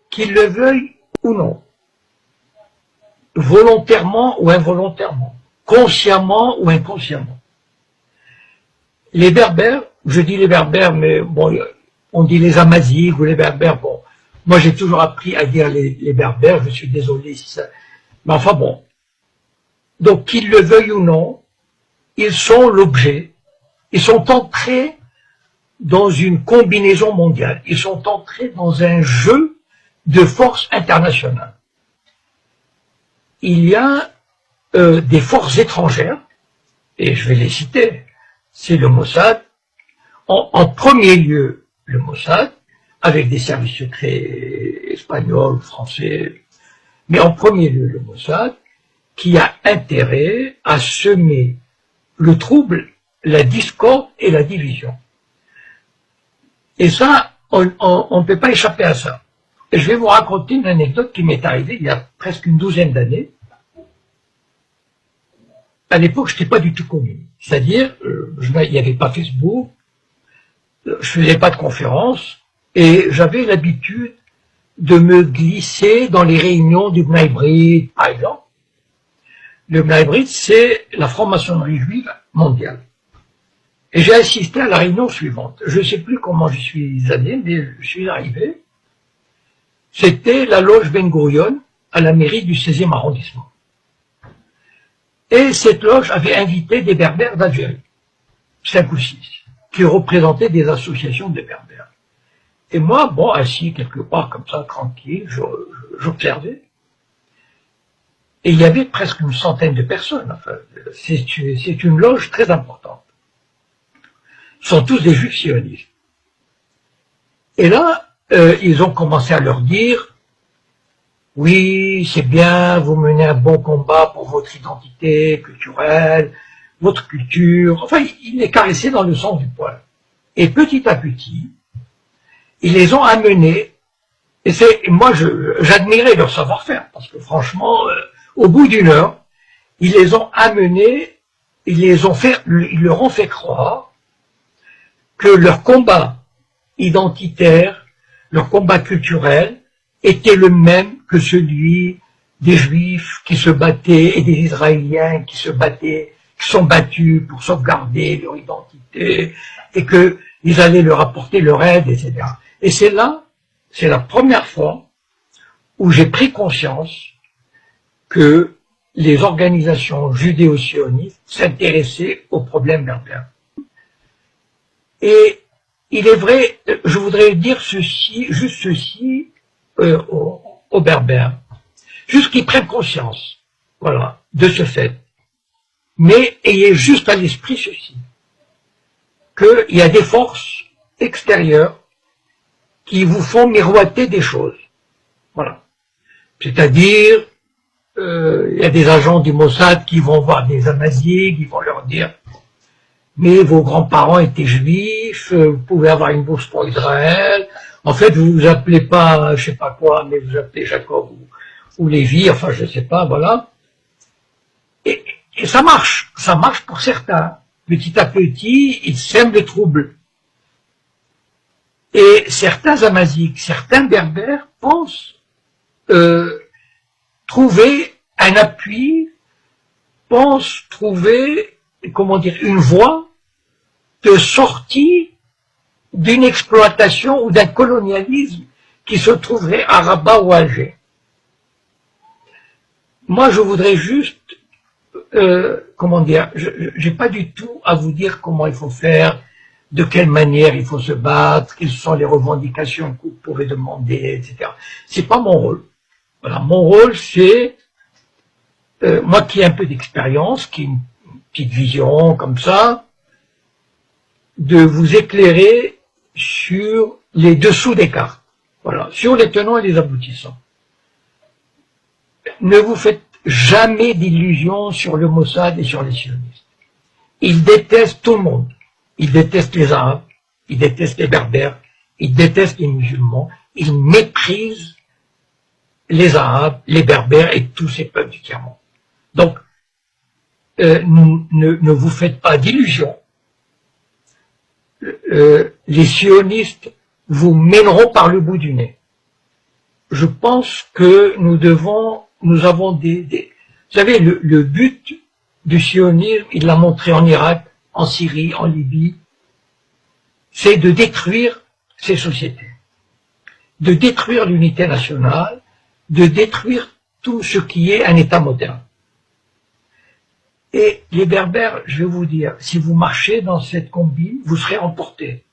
qu'ils le veuillent ou non, volontairement ou involontairement, consciemment ou inconsciemment. Les Berbères, je dis les Berbères, mais bon, on dit les Amazighs ou les Berbères, bon, moi j'ai toujours appris à dire les Berbères, je suis désolé si ça... Mais enfin bon, donc qu'ils le veuillent ou non, ils sont l'objet, ils sont entrés dans une combinaison mondiale, ils sont entrés dans un jeu de forces internationales. Il y a des forces étrangères, et je vais les citer, c'est le Mossad, en premier lieu le Mossad, avec des services secrets espagnols, français, mais en premier lieu le Mossad, qui a intérêt à semer le trouble, la discorde et la division. Et ça, on ne peut pas échapper à ça. Et je vais vous raconter une anecdote qui m'est arrivée il y a presque une douzaine d'années. À l'époque, je n'étais pas du tout connu. C'est-à-dire, il n'y avait pas Facebook, je faisais pas de conférences, et j'avais l'habitude de me glisser dans les réunions du Bnei Brit, par exemple. Le Bnei Brit, c'est la franc-maçonnerie juive mondiale. Et j'ai assisté à la réunion suivante. Je ne sais plus comment je suis allé, mais je suis arrivé. C'était la loge Ben Gurion à la mairie du 16e arrondissement. Et cette loge avait invité des Berbères d'Algérie, 5 ou 6, qui représentaient des associations de Berbères. Et moi, bon, assis quelque part comme ça, tranquille, j'observais. Et il y avait presque une centaine de personnes. Enfin, c'est une loge très importante. Ce sont tous des juifs sionistes. Et là, ils ont commencé à leur dire, oui, c'est bien, vous menez un bon combat pour votre identité culturelle, votre culture. Enfin, ils les caressaient dans le sens du poil. Et petit à petit, ils les ont amenés, et moi j'admirais leur savoir-faire, parce que franchement, au bout d'une heure, ils les ont amenés, ils leur ont fait croire que leur combat identitaire, leur combat culturel, était le même que celui des Juifs qui se battaient et des Israéliens qui se battaient, qui sont battus pour sauvegarder leur identité, et qu'ils allaient leur apporter leur aide, etc. Et c'est la première fois où j'ai pris conscience que les organisations judéo-sionistes s'intéressaient aux problèmes berbères. Et il est vrai, je voudrais dire juste ceci aux Berbères, juste qu'ils prennent conscience, voilà, de ce fait. Mais ayez juste à l'esprit ceci, qu'il y a des forces extérieures qui vous font miroiter des choses, voilà. C'est-à-dire, il y a des agents du Mossad qui vont voir des Amazighs, qui vont leur dire mais vos grands-parents étaient juifs, vous pouvez avoir une bourse pour Israël, en fait vous vous appelez pas je sais pas quoi, mais vous appelez Jacob ou Lévi, enfin je sais pas, voilà. Et ça marche pour certains. Petit à petit, ils sèment le trouble. Et certains Amazighs, certains Berbères pensent trouver un appui, pensent trouver, comment dire, une voie de sortie d'une exploitation ou d'un colonialisme qui se trouverait à Rabat ou à Alger. Moi, je voudrais juste, comment dire, j'ai pas du tout à vous dire comment il faut faire, de quelle manière il faut se battre, quelles sont les revendications que vous pouvez demander, etc. C'est pas mon rôle. Voilà, mon rôle, c'est, moi qui ai un peu d'expérience, qui ai une petite vision comme ça, de vous éclairer sur les dessous des cartes. Voilà, sur les tenants et les aboutissants. Ne vous faites jamais d'illusions sur le Mossad et sur les sionistes. Ils détestent tout le monde. Ils détestent les Arabes, ils détestent les Berbères, ils détestent les musulmans, ils méprisent les Arabes, les Berbères et tous ces peuples du tiers-monde. Donc, ne vous faites pas d'illusions. Les sionistes vous mèneront par le bout du nez. je pense que nous avons vous savez, le but du sionisme, il l'a montré en Irak, en Syrie, en Libye, c'est de détruire ces sociétés, de détruire l'unité nationale, de détruire tout ce qui est un État moderne. Et les Berbères, je vais vous dire, si vous marchez dans cette combine, vous serez emportés.